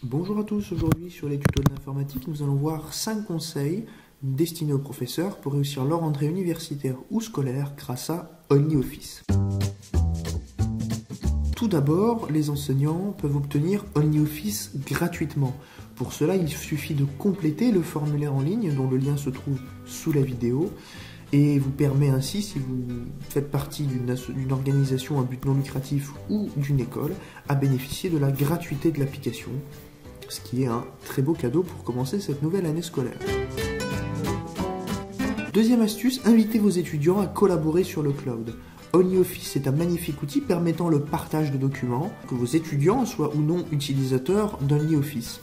Bonjour à tous, aujourd'hui sur les tutos de l'informatique, nous allons voir 5 conseils destinés aux professeurs pour réussir leur entrée universitaire ou scolaire grâce à OnlyOffice. Tout d'abord, les enseignants peuvent obtenir OnlyOffice gratuitement. Pour cela, il suffit de compléter le formulaire en ligne dont le lien se trouve sous la vidéo et vous permet ainsi, si vous faites partie d'une organisation à but non lucratif ou d'une école, à bénéficier de la gratuité de l'application, ce qui est un très beau cadeau pour commencer cette nouvelle année scolaire. Deuxième astuce, invitez vos étudiants à collaborer sur le cloud. OnlyOffice est un magnifique outil permettant le partage de documents, que vos étudiants soient ou non utilisateurs d'OnlyOffice.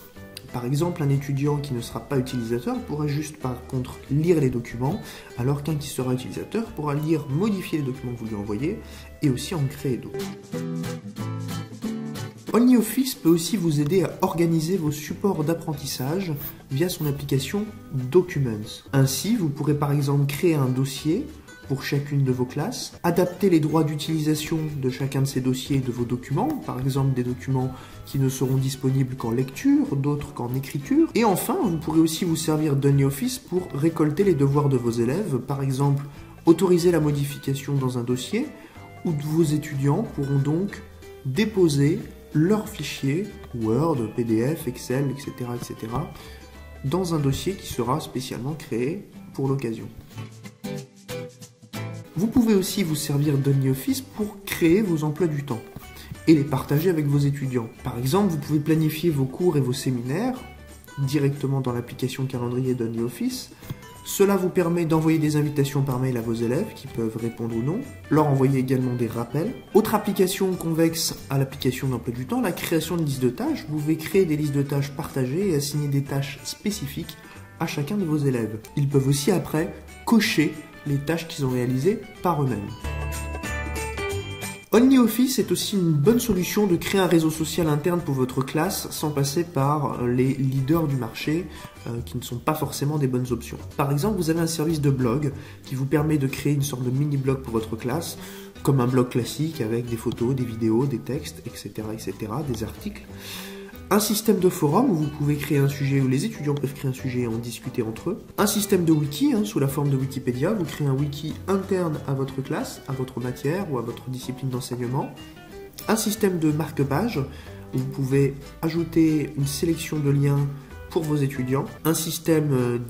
Par exemple, un étudiant qui ne sera pas utilisateur pourra juste par contre lire les documents, alors qu'un qui sera utilisateur pourra lire, modifier les documents que vous lui envoyez et aussi en créer d'autres. OnlyOffice peut aussi vous aider à organiser vos supports d'apprentissage via son application Documents. Ainsi, vous pourrez par exemple créer un dossier pour chacune de vos classes, adapter les droits d'utilisation de chacun de ces dossiers et de vos documents, par exemple des documents qui ne seront disponibles qu'en lecture, d'autres qu'en écriture. Et enfin, vous pourrez aussi vous servir d'OnlyOffice pour récolter les devoirs de vos élèves, par exemple autoriser la modification dans un dossier, où vos étudiants pourront donc déposer leurs fichiers Word, PDF, Excel, etc., dans un dossier qui sera spécialement créé pour l'occasion. Vous pouvez aussi vous servir d'OnlyOffice pour créer vos emplois du temps et les partager avec vos étudiants. Par exemple, vous pouvez planifier vos cours et vos séminaires directement dans l'application calendrier d'OnlyOffice. Cela vous permet d'envoyer des invitations par mail à vos élèves qui peuvent répondre ou non, leur envoyer également des rappels. Autre application convexe à l'application d'emploi du temps, la création de listes de tâches. Vous pouvez créer des listes de tâches partagées et assigner des tâches spécifiques à chacun de vos élèves. Ils peuvent aussi après cocher les tâches qu'ils ont réalisées par eux-mêmes. OnlyOffice est aussi une bonne solution de créer un réseau social interne pour votre classe sans passer par les leaders du marché qui ne sont pas forcément des bonnes options. Par exemple, vous avez un service de blog qui vous permet de créer une sorte de mini-blog pour votre classe, comme un blog classique avec des photos, des vidéos, des textes, etc., des articles. Un système de forum où vous pouvez créer un sujet, où les étudiants peuvent créer un sujet et en discuter entre eux. Un système de wiki, sous la forme de Wikipédia, vous créez un wiki interne à votre classe, à votre matière ou à votre discipline d'enseignement. Un système de marque-page où vous pouvez ajouter une sélection de liens pour vos étudiants. Un système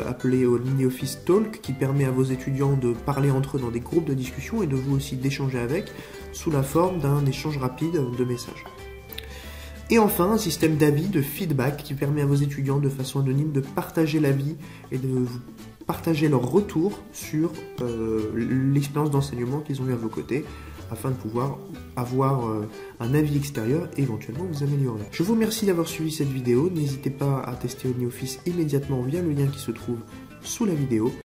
appelé OnlyOffice Talk qui permet à vos étudiants de parler entre eux dans des groupes de discussion et de vous aussi d'échanger avec sous la forme d'un échange rapide de messages. Et enfin, un système d'avis, de feedback qui permet à vos étudiants de façon anonyme de partager l'avis et de vous partager leur retour sur l'expérience d'enseignement qu'ils ont eu à vos côtés afin de pouvoir avoir un avis extérieur et éventuellement vous améliorer. Je vous remercie d'avoir suivi cette vidéo. N'hésitez pas à tester OnlyOffice immédiatement via le lien qui se trouve sous la vidéo.